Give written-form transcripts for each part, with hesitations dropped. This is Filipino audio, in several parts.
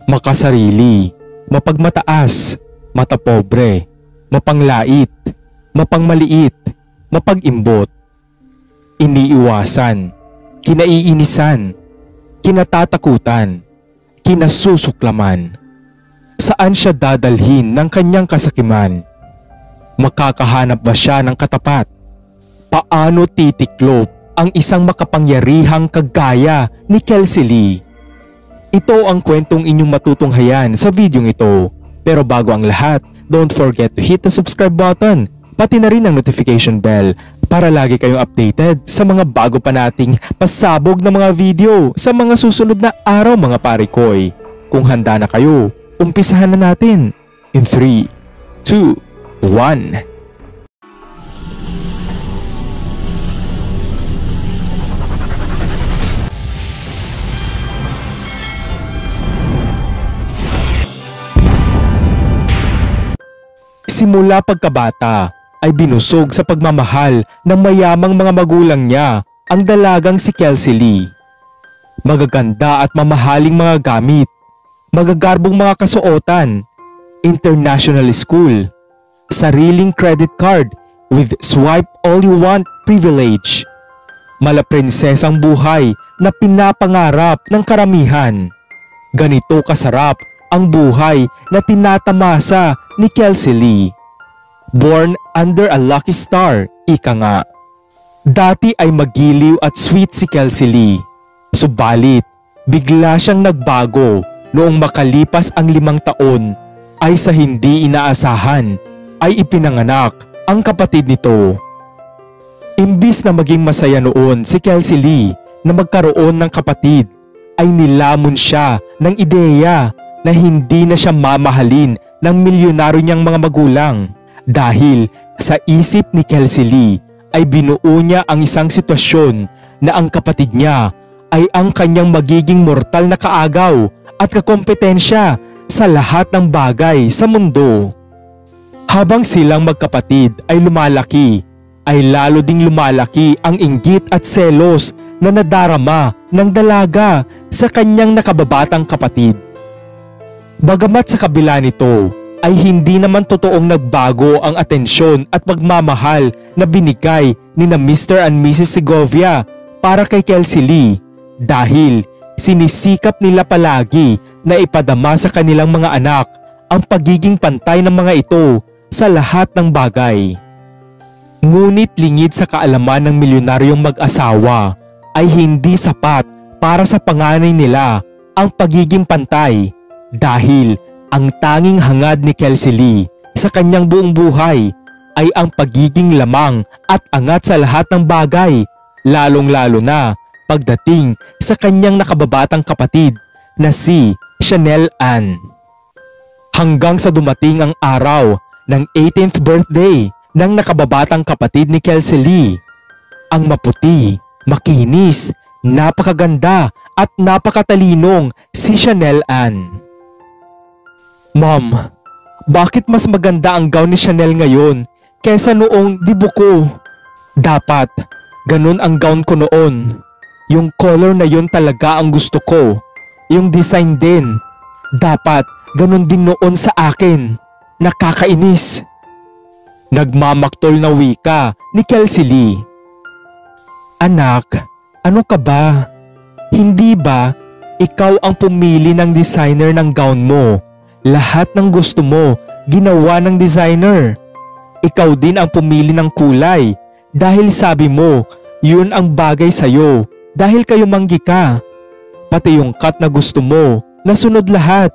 Makasarili, mapagmataas, matapobre, mapanglait, mapangmaliit, mapagimbot. Iniiwasan, kinaiinisan, kinatatakutan, kinasusuklaman. Saan siya dadalhin ng kanyang kasakiman? Makakahanap ba siya ng katapat? Paano titiklop ang isang makapangyarihang kagaya ni Kelsey Lee? Ito ang kwentong inyong matutunghayan sa videong ito. Pero bago ang lahat, don't forget to hit the subscribe button, pati na rin ang notification bell para lagi kayong updated sa mga bago pa nating pasabog na mga video sa mga susunod na araw mga parikoy. Kung handa na kayo, umpisahan na natin in 3, 2, 1. Simula pagkabata ay binusog sa pagmamahal ng mayamang mga magulang niya ang dalagang si Kelsey Lee. Magaganda at mamahaling mga gamit, magagarbong mga kasuotan, international school, sariling credit card with swipe all you want privilege, malaprinsesang buhay na pinapangarap ng karamihan. Ganito kasarap ang buhay na tinatamasa ni Kelsey Lee. Born under a lucky star, ika nga. Dati ay magiliw at sweet si Kelsey Lee. Subalit, bigla siyang nagbago noong makalipas ang 5 taon ay sa hindi inaasahan ay ipinanganak ang kapatid nito. Imbis na maging masaya noon si Kelsey Lee na magkaroon ng kapatid, ay nilamon siya ng ideya na hindi na siya mamahalin ng milyonaryo niyang mga magulang. Dahil sa isip ni Kelsey Lee ay binuo niya ang isang sitwasyon na ang kapatid niya ay ang kanyang magiging mortal na kaagaw at kakompetensya sa lahat ng bagay sa mundo. Habang silang magkapatid ay lumalaki, ay lalo ding lumalaki ang inggit at selos na nadarama ng dalaga sa kanyang nakababatang kapatid. Bagamat sa kabila nito, ay hindi naman totoong nagbago ang atensyon at pagmamahal na binigay ni na Mr. and Mrs. Segovia para kay Kelsey Lee dahil sinisikap nila palagi na ipadama sa kanilang mga anak ang pagiging pantay ng mga ito sa lahat ng bagay. Ngunit lingid sa kaalaman ng milyonaryong mag-asawa ay hindi sapat para sa panganay nila ang pagiging pantay dahil ang tanging hangad ni Kelsey Lee sa kanyang buong buhay ay ang pagiging lamang at angat sa lahat ng bagay, lalong-lalo na pagdating sa kanyang nakababatang kapatid na si Chanel Ann. Hanggang sa dumating ang araw ng 18th birthday ng nakababatang kapatid ni Kelsey Lee, ang maputi, makinis, napakaganda at napakatalinong si Chanel Ann. Mom, bakit mas maganda ang gown ni Chanel ngayon kesa noong dibo ko? Dapat, ganun ang gown ko noon. Yung color na yun talaga ang gusto ko. Yung design din. Dapat, ganun din noon sa akin. Nakakainis. Nagmamaktol na wika ni Kelsey Lee. Anak, ano ka ba? Hindi ba ikaw ang pumili ng designer ng gown mo? Lahat ng gusto mo, ginawa ng designer. Ikaw din ang pumili ng kulay dahil sabi mo, yun ang bagay sa'yo dahil kayo manggi ka. Pati yung cut na gusto mo, nasunod lahat.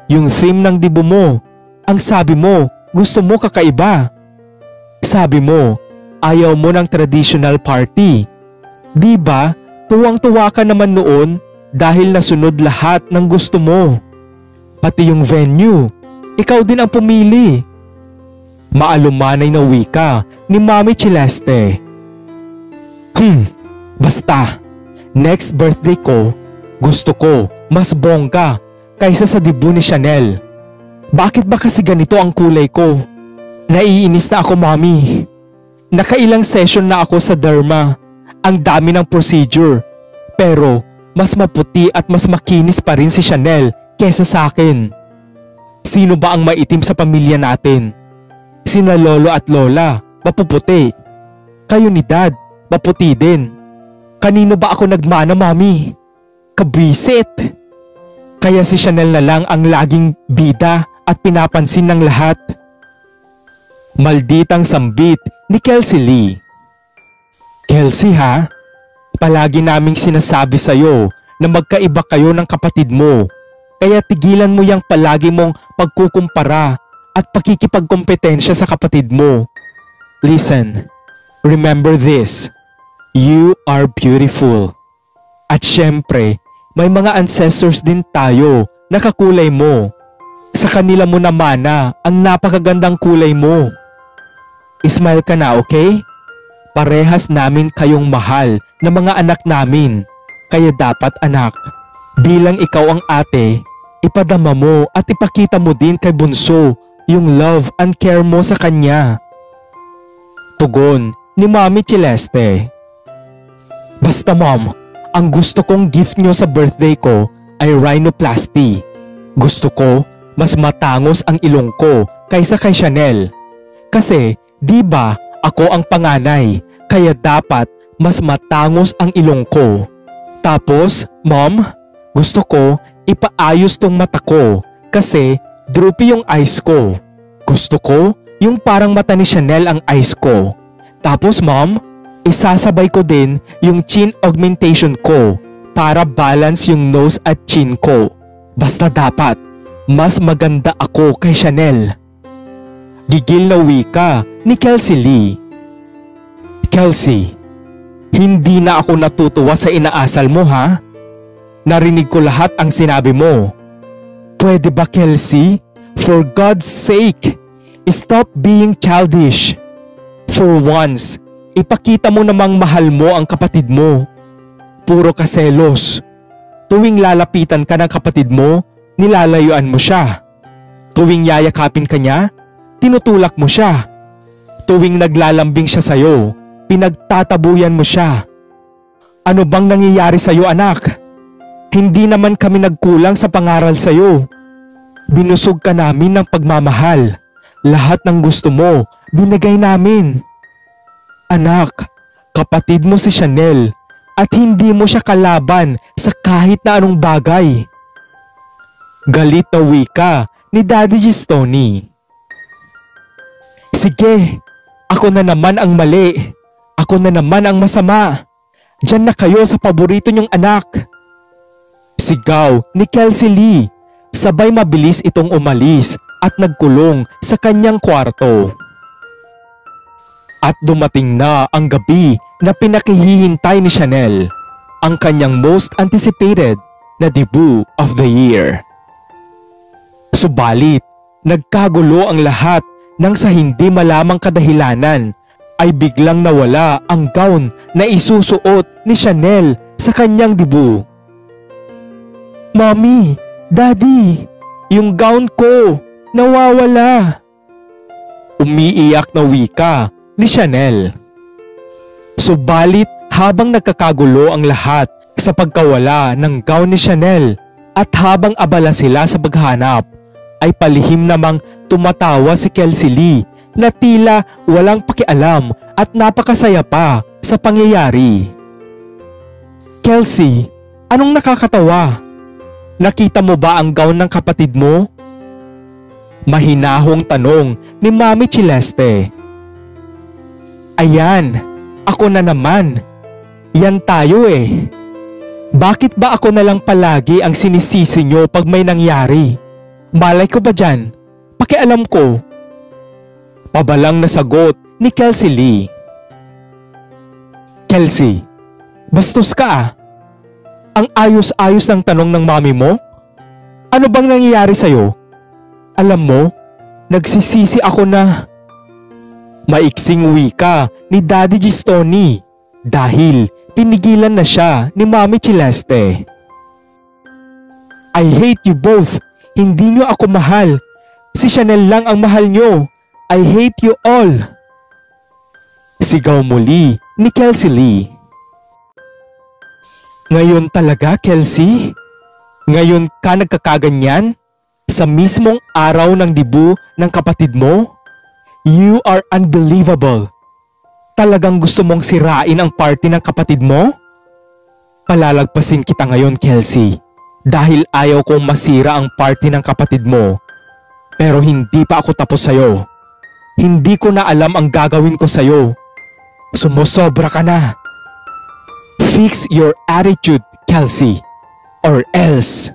Yung theme ng dibo mo, ang sabi mo, gusto mo kakaiba. Sabi mo, ayaw mo ng traditional party. Di ba, tuwang-tuwa ka naman noon dahil nasunod lahat ng gusto mo. Pati yung venue, ikaw din ang pumili. Maalumanay na wika ni Mami Celeste. Basta, next birthday ko, gusto ko mas bongga kaysa sa dibo ni Chanel. Bakit ba kasi ganito ang kulay ko? Naiinis na ako, Mami. Nakailang session na ako sa derma. Ang dami ng procedure. Pero mas maputi at mas makinis pa rin si Chanel kesa sa akin. Sino ba ang maitim sa pamilya natin? Sina lolo at lola, mapuputi. Kayo ni dad, maputi din. Kanino ba ako nagmana, mami? Kabwisit! Kaya si Chanel na lang ang laging bida at pinapansin ng lahat. Malditang sambit ni Kelsey Lee. Kelsey ha? Palagi naming sinasabi sa'yo na magkaiba kayo ng kapatid mo. Kaya tigilan mo yang palagi mong pagkukumpara at pakikipagkompetensya sa kapatid mo. Listen, remember this. You are beautiful. At syempre, may mga ancestors din tayo na kakulay mo. Sa kanila mo namana ang napakagandang kulay mo. Smile ka na, okay? Parehas namin kayong mahal na mga anak namin. Kaya dapat anak, bilang ikaw ang ate, ipadama mo at ipakita mo din kay bunso yung love and care mo sa kanya. Tugon ni Mami Celeste. Basta mom, ang gusto kong gift nyo sa birthday ko ay rhinoplasty. Gusto ko mas matangos ang ilong ko kaysa kay Chanel. Kasi di ba ako ang panganay, kaya dapat mas matangos ang ilong ko. Tapos, mom, gusto ko ipaayos tong mata ko kasi droopy yung eyes ko. Gusto ko yung parang mata ni Chanel ang eyes ko. Tapos mom, isasabay ko din yung chin augmentation ko para balance yung nose at chin ko. Basta dapat, mas maganda ako kay Chanel. Gigil na wika ni Kelsey Lee. Kelsey, hindi na ako natutuwa sa inaasal mo ha? Narinig ko lahat ang sinabi mo. Pwede ba Kelsey? For God's sake, stop being childish. For once, ipakita mo namang mahal mo ang kapatid mo. Puro ka selos. Tuwing lalapitan ka ng kapatid mo, nilalayuan mo siya. Tuwing yayakapin ka niya, tinutulak mo siya. Tuwing naglalambing siya sa'yo, pinagtatabuyan mo siya. Ano bang nangyayari sa'yo anak? Hindi naman kami nagkulang sa pangaral sa'yo. Binusog ka namin ng pagmamahal. Lahat ng gusto mo, binigay namin. Anak, kapatid mo si Chanel at hindi mo siya kalaban sa kahit na anong bagay. Galit na wika ni Daddy Gistoni. Sige, ako na naman ang mali. Ako na naman ang masama. Diyan na kayo sa paborito niyong anak. Sigaw ni Kelsey Lee. Sabay mabilis itong umalis at nagkulong sa kanyang kwarto. At dumating na ang gabi na pinakihihintay ni Chanel, ang kanyang most anticipated na debut of the year. Subalit, nagkagulo ang lahat nang sa hindi malamang kadahilanan ay biglang nawala ang gown na isusuot ni Chanel sa kanyang debut. Mommy, Daddy, yung gown ko, nawawala. Umiiyak na wika ni Chanel. Subalit habang nagkakagulo ang lahat sa pagkawala ng gown ni Chanel at habang abala sila sa paghanap, ay palihim namang tumatawa si Kelsey Lee na tila walang pakialam at napakasaya pa sa pangyayari. Kelsey, anong nakakatawa? Nakita mo ba ang gown ng kapatid mo? Mahinahong tanong ni Mami Celeste. Ayan, ako na naman. Yan tayo eh. Bakit ba ako na lang palagi ang sinisisi nyo pag may nangyari? Malay ko ba dyan? Pakialam ko. Pabalang na sagot ni Kelsey Lee. Kelsey, bastos ka ah. Ang ayos-ayos ng tanong ng mami mo? Ano bang nangyayari sa'yo? Alam mo, nagsisisi ako na... Maiksing wika ni Daddy Gistoni dahil pinigilan na siya ni Mami Celeste. I hate you both. Hindi nyo ako mahal. Si Chanel lang ang mahal nyo. I hate you all. Sigaw muli ni Kelsey Lee. Ngayon talaga, Kelsey? Ngayon ka nagkakaganyan? Sa mismong araw ng dibu ng kapatid mo? You are unbelievable. Talagang gusto mong sirain ang party ng kapatid mo? Palalagpasin kita ngayon, Kelsey, dahil ayaw kong masira ang party ng kapatid mo. Pero hindi pa ako tapos sa'yo. Hindi ko na alam ang gagawin ko sa'yo. Sumusobra ka na. Fix your attitude, Kelsey, or else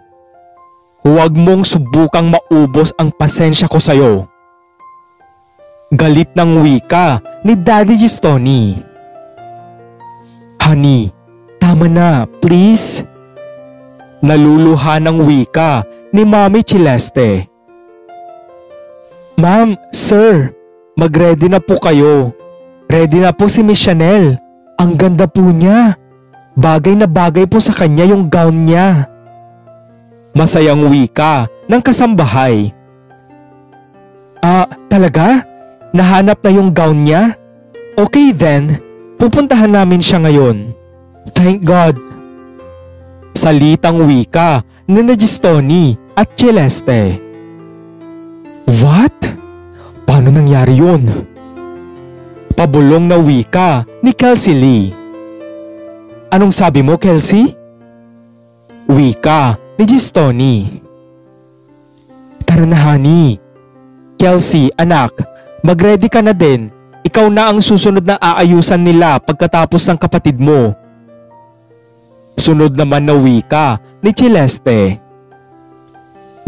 huwag mong subukang maubos ang pasensya ko sa'yo. Galit ng wika ni Daddy Gistoni. Honey, tama na, please. Naluluha ng wika ni Mami Celeste. Ma'am, sir, mag-ready na po kayo. Ready na po si Miss Chanel. Ang ganda po niya. Bagay na bagay po sa kanya yung gown niya. Masayang wika ng kasambahay. Talaga? Nahanap na yung gown niya? Okay then, pupuntahan namin siya ngayon. Thank God. Salitang wika ni Gistoni at Celeste. What? Paano nangyari yun? Pabulong na wika ni Kelsey Lee. Anong sabi mo, Kelsey? Wika ni Gistoni. Tara na, honey. Kelsey, anak, mag-ready ka na din. Ikaw na ang susunod na aayusan nila pagkatapos ng kapatid mo. Sunod naman na wika ni Celeste.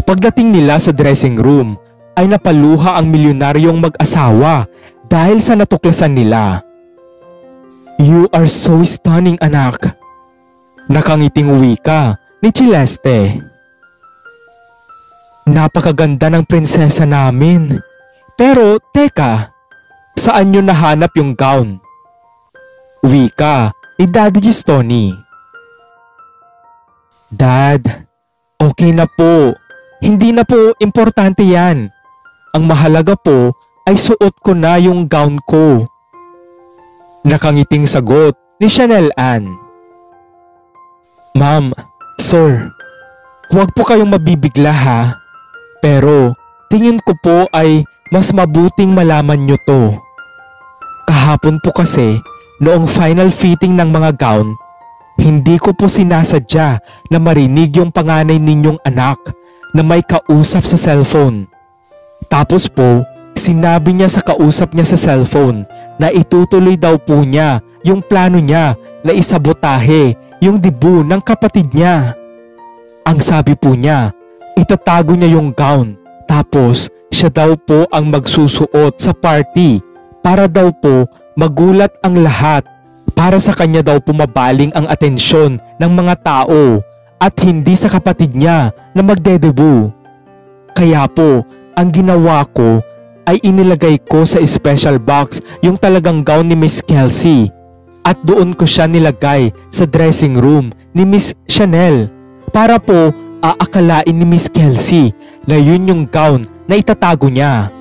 Pagdating nila sa dressing room ay napaluha ang milyonaryong mag-asawa dahil sa natuklasan nila. You are so stunning, anak. Nakangiting wika ni Celeste. Napakaganda ng prinsesa namin. Pero teka, saan nyo nahanap yung gown? Wika ni Daddy Gistoni. Dad, okay na po. Hindi na po importante yan. Ang mahalaga po ay suot ko na yung gown ko. Nakangiting sagot ni Chanel Ann. Ma'am, sir, huwag po kayong mabibigla ha. Pero tingin ko po ay mas mabuting malaman nyo to. Kahapon po kasi, noong final fitting ng mga gown, hindi ko po sinasadya na marinig yung panganay ninyong anak na may kausap sa cellphone. Tapos po, sinabi niya sa kausap niya sa cellphone na itutuloy daw po niya yung plano niya na isabotahe yung dibu ng kapatid niya. Ang sabi po niya, itatago niya yung gown tapos siya daw po ang magsusuot sa party para daw po magulat ang lahat, para sa kanya daw pumabaling ang atensyon ng mga tao at hindi sa kapatid niya na magdedebu. Kaya po, ang ginawa ko ay inilagay ko sa special box yung talagang gown ni Miss Kelsey at doon ko siya nilagay sa dressing room ni Miss Chanel para po aakalain ni Miss Kelsey na yun yung gown na itatago niya.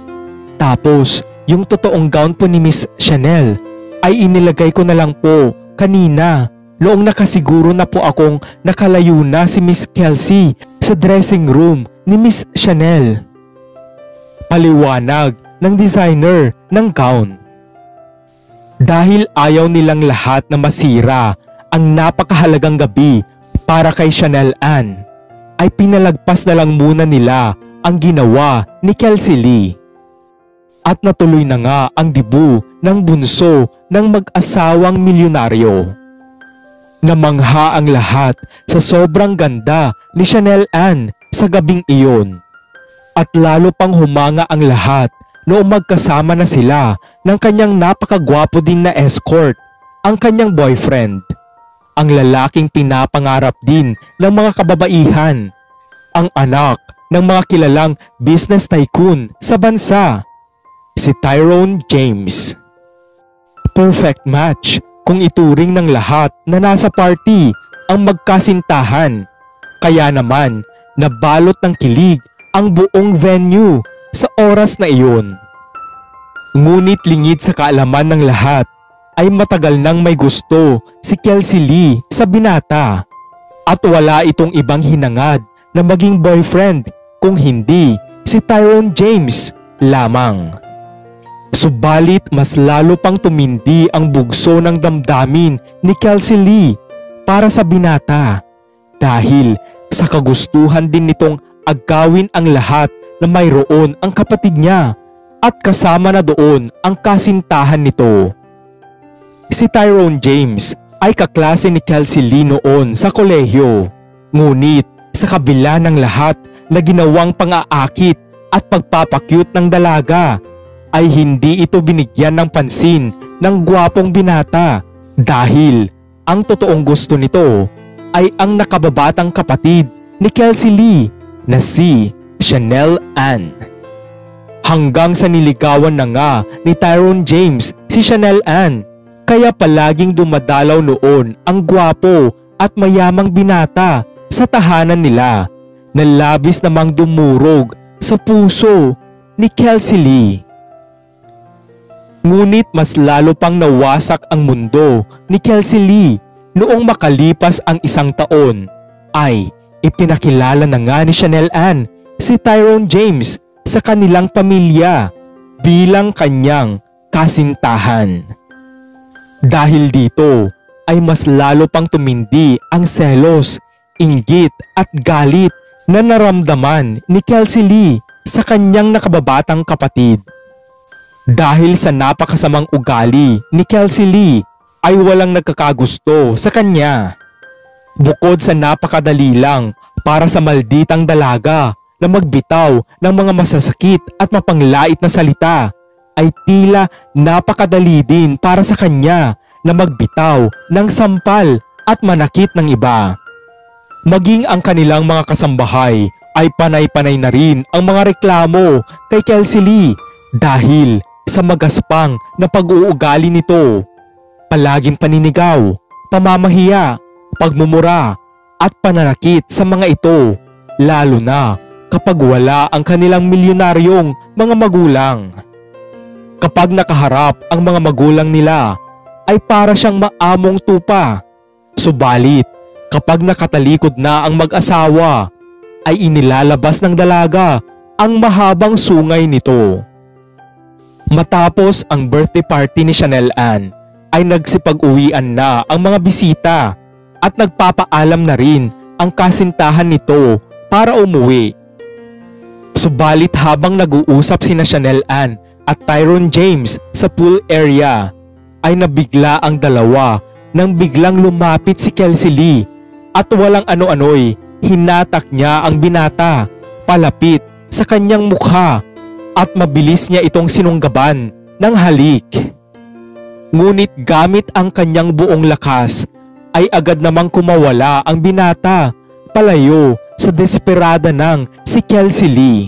Tapos, yung totoong gown po ni Miss Chanel ay inilagay ko na lang po kanina noong nakasiguro na po akong nakalayo na si Miss Kelsey sa dressing room ni Miss Chanel. Paliwanag ng designer ng gown. Dahil ayaw nilang lahat na masira ang napakahalagang gabi para kay Chanel Ann, ay pinalagpas na lang muna nila ang ginawa ni Kelsey Lee. At natuloy na nga ang dibu ng bunso ng mag-asawang milyonaryo. Namangha ang lahat sa sobrang ganda ni Chanel Ann sa gabing iyon. At lalo pang humanga ang lahat noong magkasama na sila ng kanyang napakagwapo din na escort, ang kanyang boyfriend. Ang lalaking pinapangarap din ng mga kababaihan, ang anak ng mga kilalang business tycoon sa bansa, si Tyrone James. Perfect match kung ituring ng lahat na nasa party ang magkasintahan. Kaya naman nabalot ng kilig ang buong venue sa oras na iyon. Ngunit lingid sa kaalaman ng lahat ay matagal nang may gusto si Kelsey Lee sa binata at wala itong ibang hinangad na maging boyfriend kung hindi si Tyrone James lamang. Subalit mas lalo pang tumindi ang bugso ng damdamin ni Kelsey Lee para sa binata dahil sa kagustuhan din nitong agawin ang lahat na mayroon ang kapatid niya at kasama na doon ang kasintahan nito. Si Tyrone James ay kaklase ni Kelsey Lee noon sa kolehiyo, ngunit sa kabila ng lahat na ginawang pang-aakit at pagpapakyut ng dalaga ay hindi ito binigyan ng pansin ng gwapong binata dahil ang totoong gusto nito ay ang nakababatang kapatid ni Kelsey Lee na si Chanel Ann. Hanggang sa niligawan na nga ni Tyrone James si Chanel Ann, kaya palaging dumadalaw noon ang gwapo at mayamang binata sa tahanan nila na labis namang dumurog sa puso ni Kelsey Lee. Ngunit mas lalo pang nawasak ang mundo ni Kelsey Lee noong makalipas ang 1 taon ay ipinakilala na nga ni Chanel Ann si Tyrone James sa kanilang pamilya bilang kanyang kasintahan. Dahil dito ay mas lalo pang tumindi ang selos, inggit at galit na naramdaman ni Kelsey Lee sa kanyang nakababatang kapatid. Dahil sa napakasamang ugali ni Kelsey Lee ay walang nagkakagusto sa kanya. Bukod sa napakadali lang para sa malditang dalaga na magbitaw ng mga masasakit at mapanglait na salita, ay tila napakadali din para sa kanya na magbitaw ng sampal at manakit ng iba. Maging ang kanilang mga kasambahay ay panay-panay na rin ang mga reklamo kay Kelsey Lee dahil sa magaspang na pag-uugali nito. Palaging paninigaw, pamamahiya, pagmumura at pananakit sa mga ito, lalo na kapag wala ang kanilang milyonaryong mga magulang. Kapag nakaharap ang mga magulang nila ay para siyang maamong tupa. Subalit kapag nakatalikod na ang mag-asawa ay inilalabas ng dalaga ang mahabang sungay nito. Matapos ang birthday party ni Chanel Ann ay nagsipag-uwian na ang mga bisita at nagpapaalam na rin ang kasintahan nito para umuwi. Subalit habang nag-uusap sina Chanel Ann at Tyrone James sa pool area ay nabigla ang dalawa nang biglang lumapit si Kelsey Lee at walang ano-ano'y hinatak niya ang binata palapit sa kanyang mukha at mabilis niya itong sinunggaban ng halik. Ngunit gamit ang kanyang buong lakas ay agad namang kumawala ang binata palayo sa desperada ng si Kelsey Lee.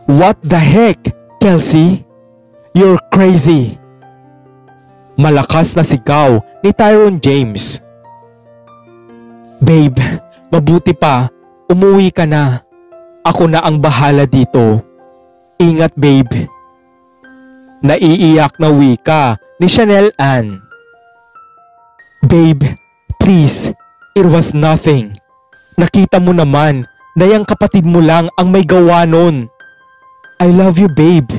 "What the heck, Kelsey? You're crazy!" Malakas na sigaw ni Tyrone James. "Babe, mabuti pa, umuwi ka na. Ako na ang bahala dito. Ingat, babe." Naiiyak na wika ni Chanel Ann. "Babe, please, it was nothing. Nakita mo naman na yung kapatid mo lang ang may gawa nun. I love you, babe.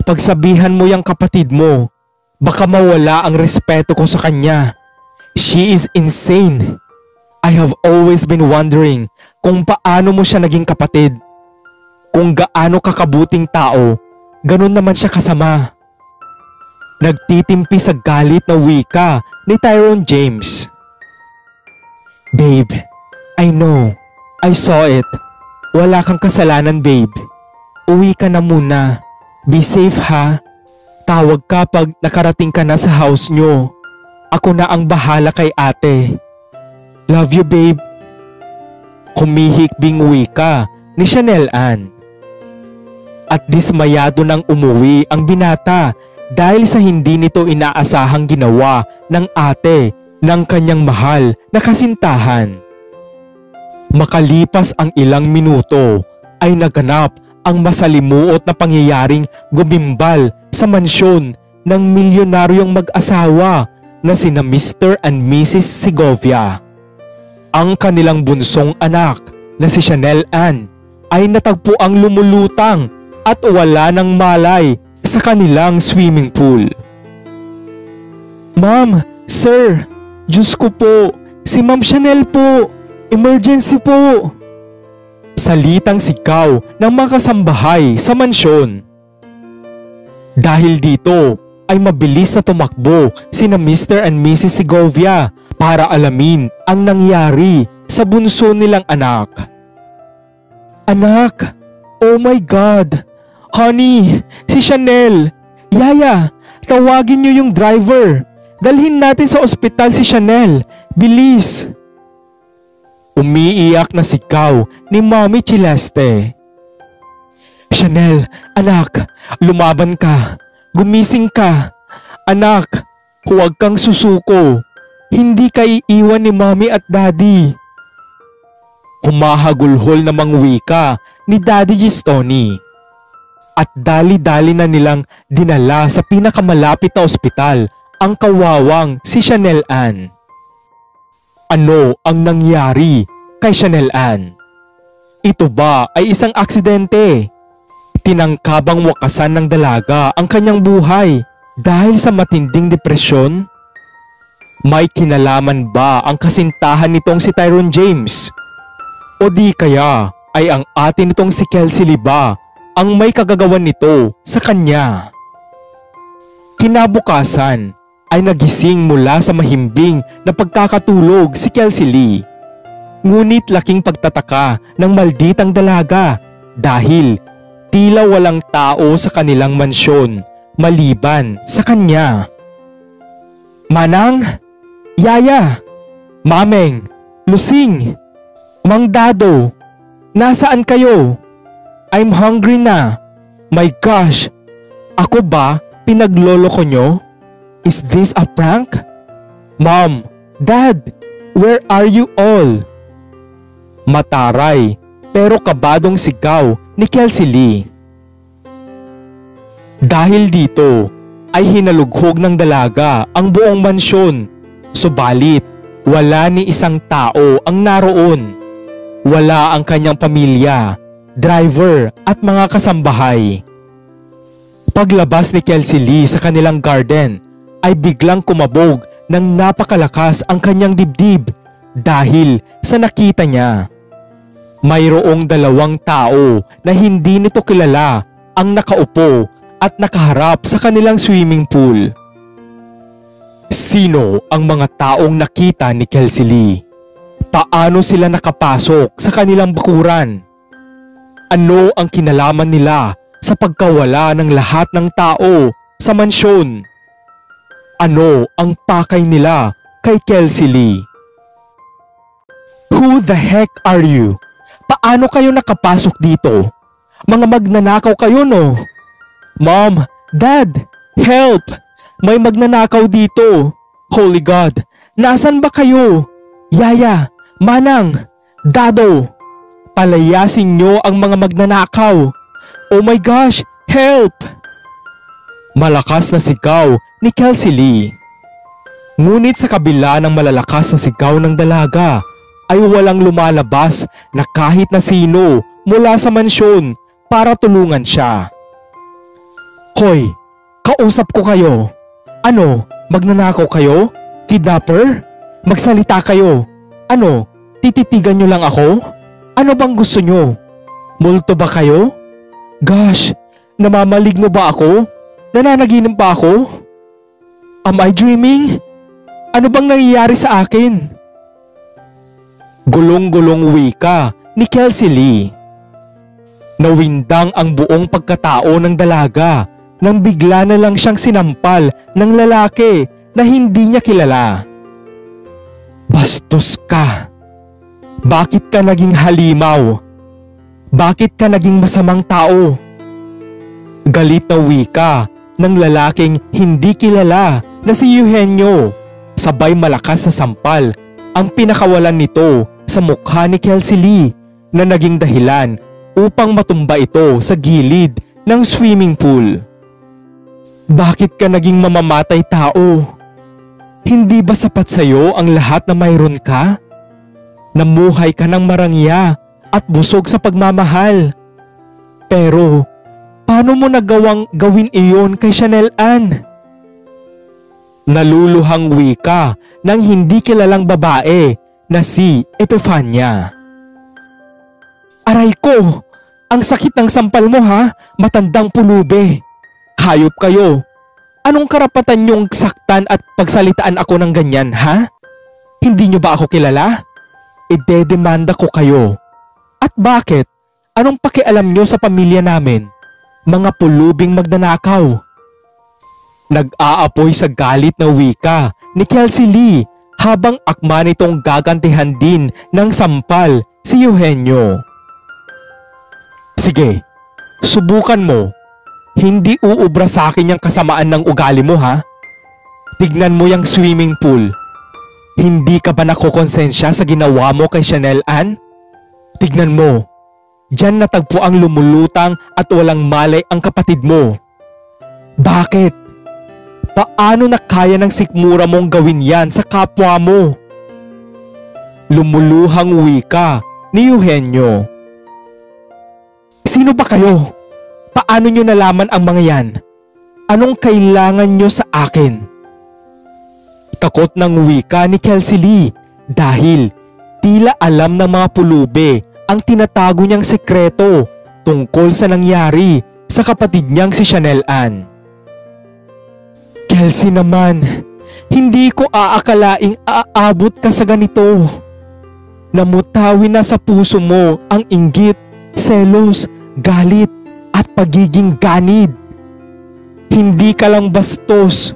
Pagsabihan mo yung kapatid mo, baka mawala ang respeto ko sa kanya. She is insane. I have always been wondering kung paano mo siya naging kapatid. Kung gaano kakabuting tao, ganun naman siya kasama." Nagtitimpi sa galit na wika ni Tyrone James. "Babe, I know. I saw it. Wala kang kasalanan, babe. Uwi ka na muna. Be safe, ha? Tawag ka pag nakarating ka na sa house nyo. Ako na ang bahala kay ate. Love you, babe." Humihikbing wika ni Chanel Ann. At dismayado nang umuwi ang binata dahil sa hindi nito inaasahang ginawa ng ate ng kanyang mahal na kasintahan. Makalipas ang ilang minuto ay naganap ang masalimuot na pangyayaring gumimbal sa mansyon ng milyonaryong mag-asawa na sina Mr. and Mrs. Segovia. Ang kanilang bunsong anak na si Chanel Ann ay natagpuang lumulutang at wala ng malay sa kanilang swimming pool. "Ma'am, sir, Diyos ko po, si Ma'am Chanel po, emergency po!" Salitang sigaw ng mga kasambahay sa mansyon. Dahil dito ay mabilis na tumakbo sina Mr. and Mrs. Segovia para alamin ang nangyari sa bunso nilang anak. "Anak, oh my God! Honey, si Chanel! Yaya, tawagin niyo yung driver! Dalhin natin sa ospital si Chanel! Bilis!" Umiiyak na sigaw ni Mommy Celeste. "Chanel, anak, lumaban ka! Gumising ka! Anak, huwag kang susuko! Hindi ka iiwan ni Mommy at Daddy!" Humahagulhol na mangwika ni Daddy Gistoni. At dali-dali na nilang dinala sa pinakamalapit na ospital ang kawawang si Chanel Ann. Ano ang nangyari kay Chanel Ann? Ito ba ay isang aksidente? Tinangkabang wakasan ng dalaga ang kanyang buhay dahil sa matinding depresyon? May kinalaman ba ang kasintahan nitong si Tyrone James? O di kaya ay ang atin nitong si Kelsey Lee ba ang may kagagawan nito sa kanya? Kinabukasan ay nagising mula sa mahimbing na pagkakatulog si Kelsey Lee. Ngunit laking pagtataka ng malditang dalaga dahil tila walang tao sa kanilang mansyon maliban sa kanya. "Manang, Yaya, Mameng, Lusing, Mang Dado, nasaan kayo? I'm hungry na. My gosh, ako ba pinagloloko nyo? Is this a prank? Mom, Dad, where are you all?" Mataray pero kabadong sigaw ni Kelsey Lee. Dahil dito ay hinalughog ng dalaga ang buong mansyon. Subalit wala ni isang tao ang naroon. Wala ang kanyang pamilya, driver at mga kasambahay. Paglabas ni Kelsey Lee sa kanilang garden ay biglang kumabog ng napakalakas ang kanyang dibdib dahil sa nakita niya. Mayroong dalawang tao na hindi nito kilala ang nakaupo at nakaharap sa kanilang swimming pool. Sino ang mga taong nakita ni Kelsey Lee? Paano sila nakapasok sa kanilang bakuran? Ano ang kinalaman nila sa pagkawala ng lahat ng tao sa mansyon? Ano ang pakay nila kay Kelsey Lee? Who the heck are you? Paano kayo nakapasok dito? Mga magnanakaw kayo, no? Mom, Dad, help! May magnanakaw dito. Holy God, nasan ba kayo? Yaya, Manang, Dado, palayasin nyo ang mga magnanakaw. Oh my gosh, help! Malakas na sigaw ni Kelsey Lee. Ngunit sa kabila ng malalakas na sigaw ng dalaga ay walang lumalabas na kahit na sino mula sa mansyon para tulungan siya. Hoy, kausap ko kayo. Ano, magnanakaw kayo? Kidnapper? Magsalita kayo. Ano, tititigan nyo lang ako? Ano bang gusto nyo? Multo ba kayo? Gosh, namamaligno ba ako? Nananaginip ba ako? Am I dreaming? Ano bang nangyayari sa akin? Gulong-gulong wika ni Kelsey Lee. Nawindang ang buong pagkatao ng dalaga nang bigla na lang siyang sinampal ng lalaki na hindi niya kilala. Bastos ka! Bakit ka naging halimaw? Bakit ka naging masamang tao? Galit na wika ng lalaking hindi kilala na si Eugenio. Sabay malakas na sampal ang pinakawalan nito sa mukha ni Kelsey Lee na naging dahilan upang matumba ito sa gilid ng swimming pool. Bakit ka naging mamamatay tao? Hindi ba sapat sa'yo ang lahat na mayroon ka? Namuhay ka ng marangya at busog sa pagmamahal. Pero paano mo nagawang gawin iyon kay Chanel Ann? Naluluhang wika ng hindi kilalang babae na si Epifania. Aray ko! Ang sakit ng sampal mo ha, matandang pulubi. Hayop kayo. Anong karapatan niyong saktan at pagsalitaan ako ng ganyan ha? Hindi niyo ba ako kilala? Idedemanda ko kayo. At bakit? Anong pakialam niyo sa pamilya namin? Mga pulubing magnanakaw. Nag-aapoy sa galit na wika ni Kelsey Lee habang akma nitong gagantihan din ng sampal si Eugenio. Sige, subukan mo. Hindi uubra sa akin yung kasamaan ng ugali mo ha. Tignan mo yung swimming pool. Hindi ka ba nakokonsensya sa ginawa mo kay Chanel Ann? Tignan mo. Diyan natagpo ang lumulutang at walang malay ang kapatid mo. Bakit? Paano na kaya ng sikmura mong gawin yan sa kapwa mo? Lumuluhang wika ni Eugenio. Sino ba kayo? Paano nyo nalaman ang mga yan? Anong kailangan nyo sa akin? Takot ng wika ni Kelsey Lee dahil tila alam ng mga pulube ang tinatago niyang sekreto tungkol sa nangyari sa kapatid niyang si Chanel Ann. Kelsey naman, hindi ko aakalaing aabot ka sa ganito. Namutawi na sa puso mo ang inggit, selos, galit at pagiging ganid. Hindi ka lang bastos,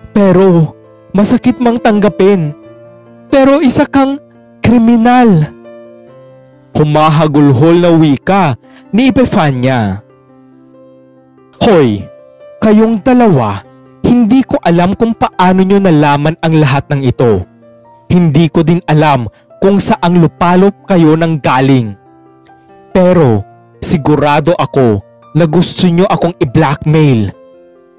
pero masakit mang tanggapin. Pero isa kang kriminal. Humahagulhol na wika ni Epifania. Hoy, kayong dalawa, hindi ko alam kung paano nyo nalaman ang lahat ng ito. Hindi ko din alam kung saang lupalop kayo nang galing. Pero sigurado ako na gusto nyo akong i-blackmail.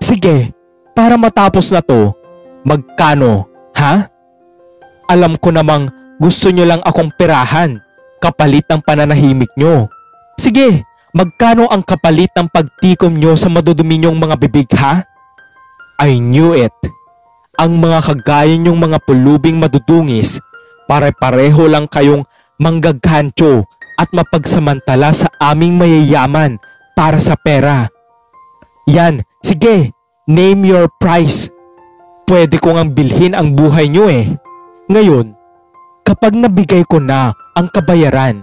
Sige, para matapos na to, magkano, ha? Alam ko namang gusto nyo lang akong perahan, kapalit ng pananahimik nyo. Sige, magkano ang kapalit ng pagtikom nyo sa madudumi nyong mga bibig ha? I knew it. Ang mga kagaya nyong mga pulubing madudungis, pare-pareho lang kayong manggaghancho at mapagsamantala sa aming mayayaman para sa pera. Yan, sige, name your price. Pwede ko ngang bilhin ang buhay nyo eh. Ngayon, kapag nabigay ko na ang kabayaran,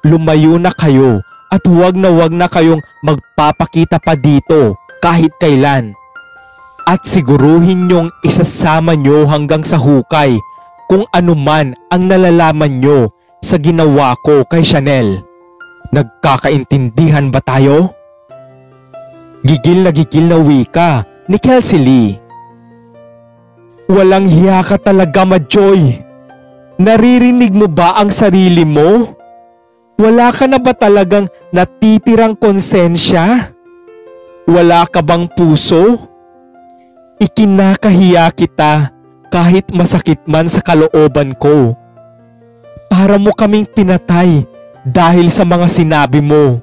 lumayo na kayo at huwag na kayong magpapakita pa dito kahit kailan. At siguruhin nyong isasama nyo hanggang sa hukay kung ano man ang nalalaman nyo sa ginawa ko kay Chanel. Nagkakaintindihan ba tayo? Gigil na wika ni Kelsey Lee. Walang hiya ka talaga, Majoy. Naririnig mo ba ang sarili mo? Wala ka na ba talagang natitirang konsensya? Wala ka bang puso? Ikinakahiya kita kahit masakit man sa kalooban ko. Para mo kaming pinatay dahil sa mga sinabi mo.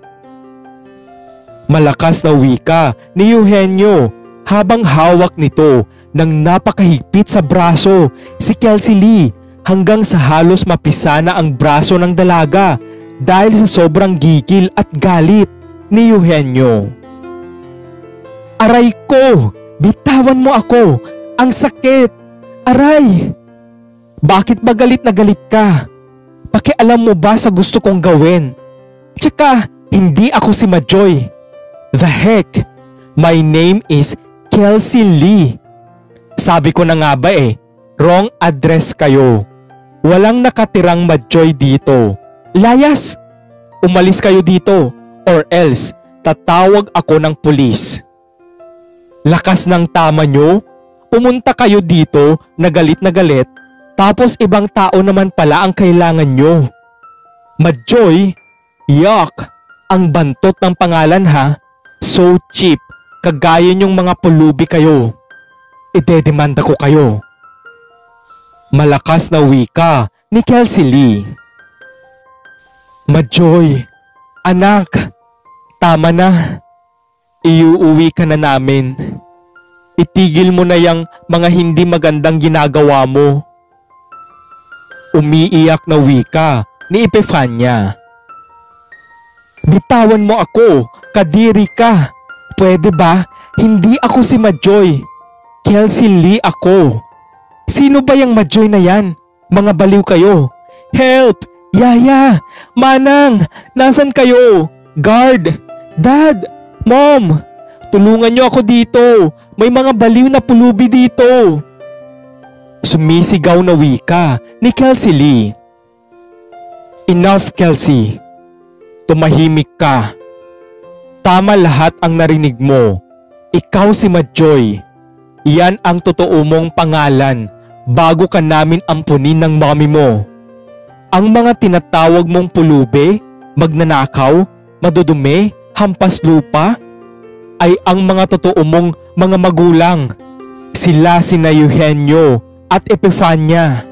Malakas na wika ni Eugenio habang hawak nito ng napakahigpit sa braso si Kelsey Lee hanggang sa halos mapisa na ang braso ng dalaga dahil sa sobrang gigil at galit ni Eugenio. Aray ko! Bitawan mo ako! Ang sakit! Aray! Bakit ba galit na galit ka? Pakialam mo ba sa gusto kong gawin? Tsaka, hindi ako si Majoy. The heck? My name is Kelsey Lee. Sabi ko na nga ba eh, wrong address kayo. Walang nakatirang Majoy dito. Layas! Umalis kayo dito or else tatawag ako ng pulis. Lakas ng tama nyo, pumunta kayo dito na galit tapos ibang tao naman pala ang kailangan nyo. Majoy, yuck, ang bantot ng pangalan ha, so cheap, kagaya nyong mga pulubi kayo. Idedemanda ko kayo. Malakas na wika ni Kelsey Lee. Majoy, anak, tama na. Iuuwi ka na namin. Itigil mo na yang mga hindi magandang ginagawa mo. Umiiyak na wika ni Epifania. Bitawan mo ako, kadiri ka. Pwede ba? Hindi ako si Majoy. Kelsey Lee ako. Sino ba yung Majoy na yan? Mga baliw kayo. Help! Yaya! Manang! Nasaan kayo? Guard! Dad! Mom! Tulungan niyo ako dito! May mga baliw na pulubi dito! Sumisigaw na wika ni Kelsey Lee. Enough, Kelsey. Tumahimik ka. Tama lahat ang narinig mo. Ikaw si Majoy. Yan ang totoo mong pangalan bago ka namin ampunin ng mami mo. Ang mga tinatawag mong pulubi, magnanakaw, madudumi, hampas lupa, ay ang mga totoo mong mga magulang. Sila sina Eugenio at Epifania.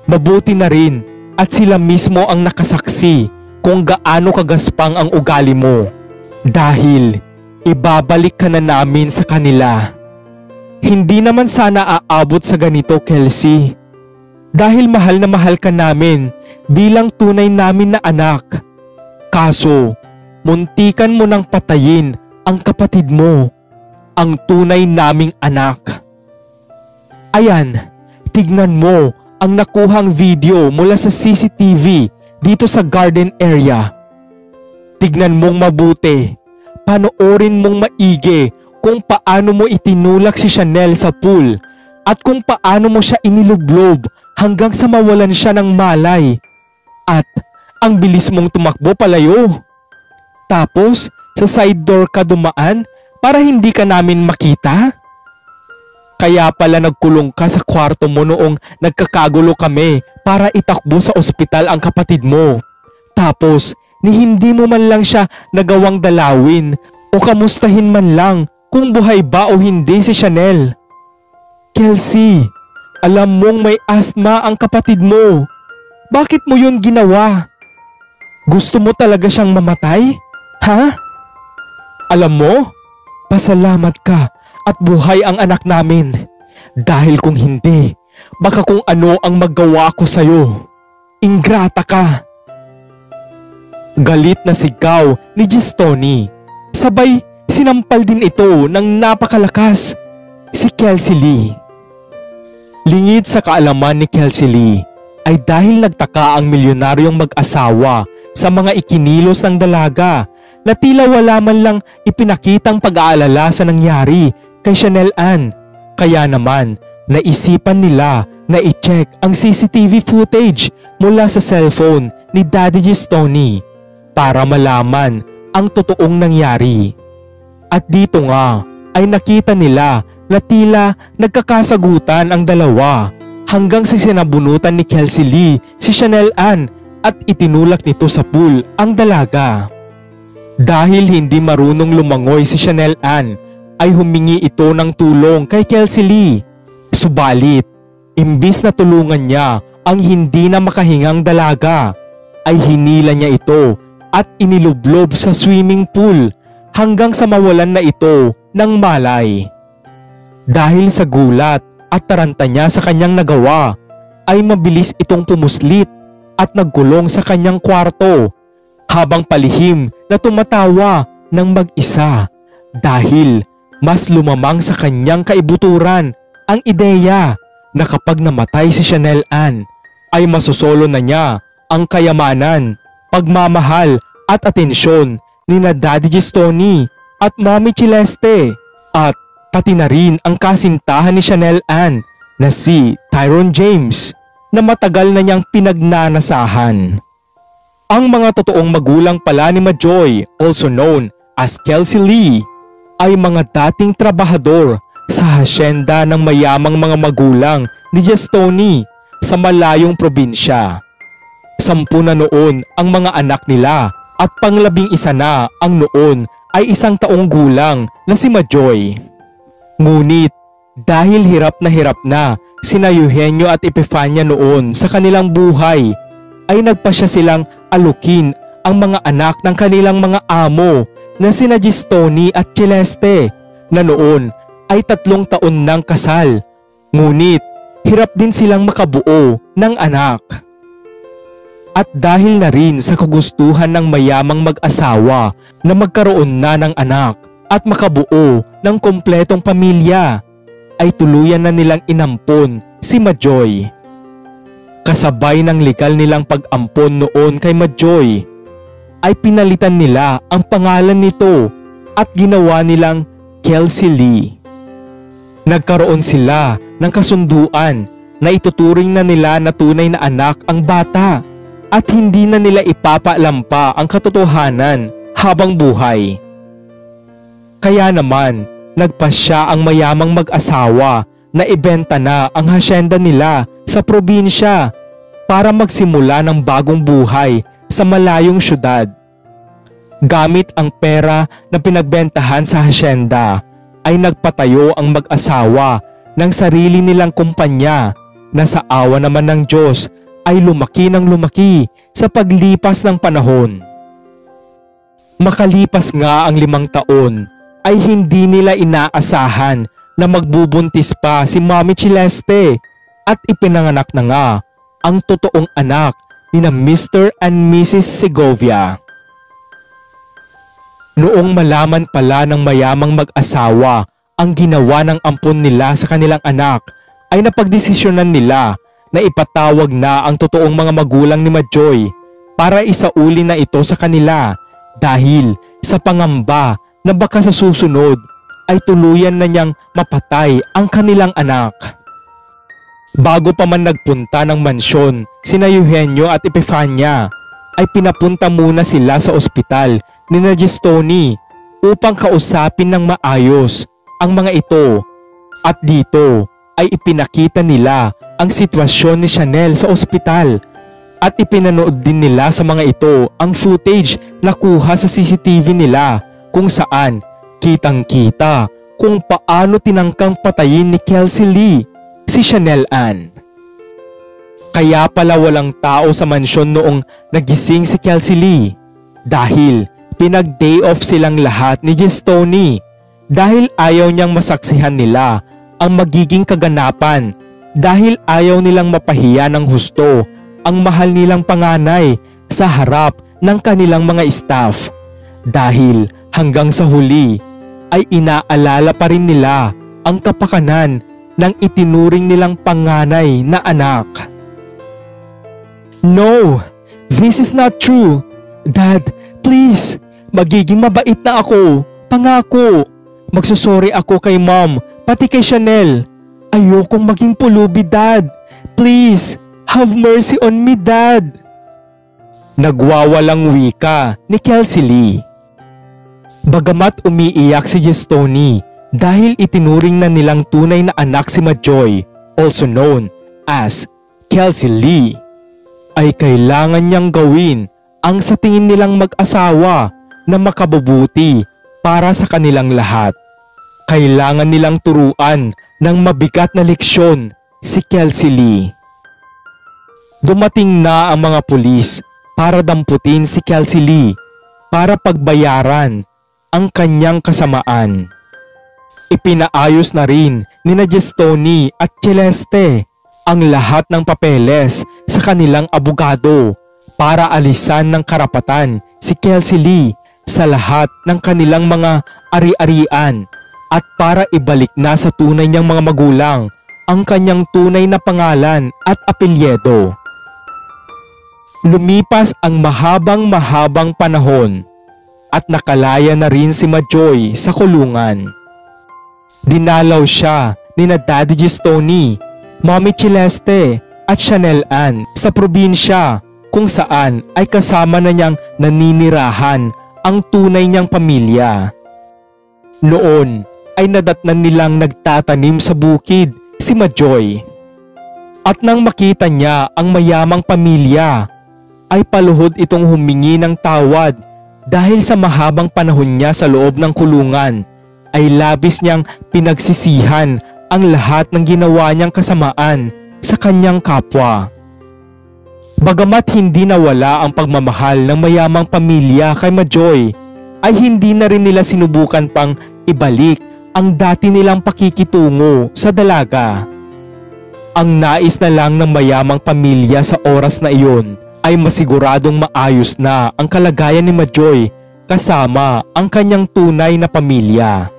Mabuti na rin at sila mismo ang nakasaksi kung gaano kagaspang ang ugali mo. Dahil ibabalik ka na namin sa kanila. Hindi naman sana aabot sa ganito, Kelsey. Dahil mahal na mahal ka namin bilang tunay namin na anak. Kaso, muntikan mo nang patayin ang kapatid mo, ang tunay naming anak. Ayan, tignan mo ang nakuhang video mula sa CCTV dito sa garden area. Tignan mong mabuti, panoorin mong maigi kung paano mo itinulak si Chanel sa pool at kung paano mo siya inilublob hanggang sa mawalan siya ng malay. At ang bilis mong tumakbo palayo. Tapos sa side door ka dumaan para hindi ka namin makita? Kaya pala nagkulong ka sa kwarto mo noong nagkakagulo kami para itakbo sa ospital ang kapatid mo. Tapos ni hindi mo man lang siya nagawang dalawin o kamustahin man lang kung buhay ba o hindi si Chanel. Kelsey, alam mong may asthma ang kapatid mo. Bakit mo yun ginawa? Gusto mo talaga siyang mamatay? Ha? Alam mo, pasalamat ka at buhay ang anak namin. Dahil kung hindi, baka kung ano ang maggawa ko sa'yo. Ingrata ka. Galit na sigaw ni Gistoni. Sabay sinampal din ito ng napakalakas si Kelsey Lee. Lingid sa kaalaman ni Kelsey Lee ay dahil nagtaka ang milyonaryong mag-asawa sa mga ikinilos ng dalaga na tila wala man lang ipinakitang pag-aalala sa nangyari kay Chanel Ann. Kaya naman naisipan nila na i-check ang CCTV footage mula sa cellphone ni Daddy Gistoni para malaman ang totoong nangyari. At dito nga ay nakita nila na tila nagkakasagutan ang dalawa hanggang sa sinabunutan ni Kelsey Lee si Chanel Ann at itinulak nito sa pool ang dalaga. Dahil hindi marunong lumangoy si Chanel Ann ay humingi ito ng tulong kay Kelsey Lee. Subalit, imbis na tulungan niya ang hindi na makahingang dalaga, ay hinila niya ito at inilublob sa swimming pool hanggang sa mawalan na ito ng malay. Dahil sa gulat at taranta niya sa kanyang nagawa, ay mabilis itong pumuslit at nagkulong sa kanyang kwarto habang palihim na tumatawa ng mag-isa dahil mas lumamang sa kanyang kaibuturan ang ideya na kapag namatay si Chanel Ann ay masusolo na niya ang kayamanan, pagmamahal at atensyon ni na Daddy Gistoni at Mommy Celeste at pati na rin ang kasintahan ni Chanel Ann na si Tyrone James na matagal na niyang pinagnanasahan. Ang mga totoong magulang pala ni Majoy, also known as Kelsey Lee, ay mga dating trabahador sa hasyenda ng mayamang mga magulang ni Gistoni sa malayong probinsya. 10 na noon ang mga anak nila at pang-11 na ang noon ay 1 taong gulang na si Majoy. Ngunit dahil hirap na sina Eugenio at Epifania noon sa kanilang buhay, ay nagpasya silang alukin ang mga anak ng kanilang mga amo na sina Gistoni at Celeste na noon ay 3 taon ng kasal. Ngunit hirap din silang makabuo ng anak. At dahil na rin sa kagustuhan ng mayamang mag-asawa na magkaroon na ng anak at makabuo ng kompletong pamilya, ay tuluyan na nilang inampon si Majoy. Kasabay ng legal nilang pag-ampon noon kay Majoy, ay pinalitan nila ang pangalan nito at ginawa nilang Kelsey Lee. Nagkaroon sila ng kasunduan na ituturing na nila na tunay na anak ang bata at hindi na nila ipapaalam pa ang katotohanan habang buhay. Kaya naman, nagpasya ang mayamang mag-asawa na ibenta na ang hasyenda nila sa probinsya para magsimula ng bagong buhay sa malayong syudad. Gamit ang pera na pinagbentahan sa hasyenda, ay nagpatayo ang mag-asawa ng sarili nilang kumpanya na sa awa naman ng Diyos ay lumaki ng lumaki sa paglipas ng panahon. Makalipas nga ang 5 taon, ay hindi nila inaasahan na magbubuntis pa si Mommy Celeste at ipinanganak na nga ang totoong anak ni na Mr. and Mrs. Segovia. Noong malaman pala ng mayamang mag-asawa ang ginawa ng ampon nila sa kanilang anak, ay napagdesisyonan nila na ipatawag na ang totoong mga magulang ni Majoy para isauli na ito sa kanila dahil sa pangamba na baka sa susunod ay tuluyan na niyang mapatay ang kanilang anak. Bago pa man nagpunta ng mansyon sina Eugenio at Epifania, ay pinapunta muna sila sa ospital ni Gistoni upang kausapin ng maayos ang mga ito, at dito ay ipinakita nila ang sitwasyon ni Chanel sa ospital at ipinanood din nila sa mga ito ang footage na kuha sa CCTV nila kung saan kitang-kita kung paano tinangkang patayin ni Kelsey Lee si Chanel Ann. Kaya pala walang tao sa mansyon noong nagising si Kelsey Lee dahil pinag-day off silang lahat ni Gistoni dahil ayaw niyang masaksihan nila ang magiging kaganapan dahil ayaw nilang mapahiya ng husto ang mahal nilang panganay sa harap ng kanilang mga staff. Dahil hanggang sa huli ay inaalala pa rin nila ang kapakanan ng itinuring nilang panganay na anak. No, this is not true. Dad, please, magiging mabait na ako. Pangako. Magsusorry ako kay Mom, pati kay Chanel. Ayokong maging pulubi, Dad. Please, have mercy on me, Dad. Nagwawalang wika ni Kelsey Lee. Bagamat umiiyak si Gistoni dahil itinuring na nilang tunay na anak si Majoy, also known as Kelsey Lee, ay kailangan niyang gawin ang sa tingin nilang mag-asawa na makabubuti para sa kanilang lahat. Kailangan nilang turuan ng mabigat na leksyon si Kelsey Lee. Dumating na ang mga pulis para damputin si Kelsey Lee para pagbayaran ang kanyang kasamaan. Ipinaayos na rin ni Gistoni at Celeste ang lahat ng papeles sa kanilang abogado para alisan ng karapatan si Kelsey Lee sa lahat ng kanilang mga ari-arian at para ibalik na sa tunay niyang mga magulang ang kanyang tunay na pangalan at apelyido. Lumipas ang mahabang panahon at nakalaya na rin si Majoy sa kulungan. Dinalaw siya ni Daddy Gistoni, Mommy Celeste at Chanel Ann sa probinsya kung saan ay kasama na niyang naninirahan ang tunay niyang pamilya. Noon ay nadatnan nilang nagtatanim sa bukid si Majoy. At nang makita niya ang mayamang pamilya, ay paluhod itong humingi ng tawad dahil sa mahabang panahon niya sa loob ng kulungan ay labis niyang pinagsisihan ang lahat ng ginawa niyang kasamaan sa kanyang kapwa. Bagamat hindi nawala ang pagmamahal ng mayamang pamilya kay Majoy, ay hindi na rin nila sinubukan pang ibalik ang dati nilang pakikitungo sa dalaga. Ang nais na lang ng mayamang pamilya sa oras na iyon ay masiguradong maayos na ang kalagayan ni Majoy kasama ang kanyang tunay na pamilya.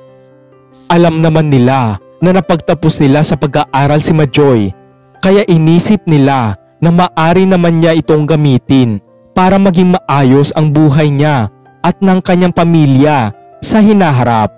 Alam naman nila na napagtapos nila sa pag-aaral si Majoy, kaya inisip nila na maari naman niya itong gamitin para maging maayos ang buhay niya at ng kanyang pamilya sa hinaharap.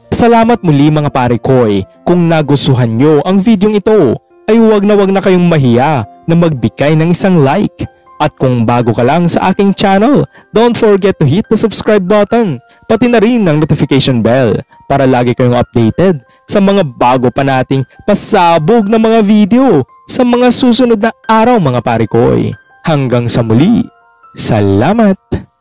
Salamat muli mga pare koy. Kung nagustuhan nyo ang videong ito ay wag na kayong mahiya na magbigay ng isang like. At kung bago ka lang sa aking channel, don't forget to hit the subscribe button, pati na rin ang notification bell para lagi kayong updated sa mga bago pa nating pasabog na mga video sa mga susunod na araw mga pare koy. Hanggang sa muli, salamat!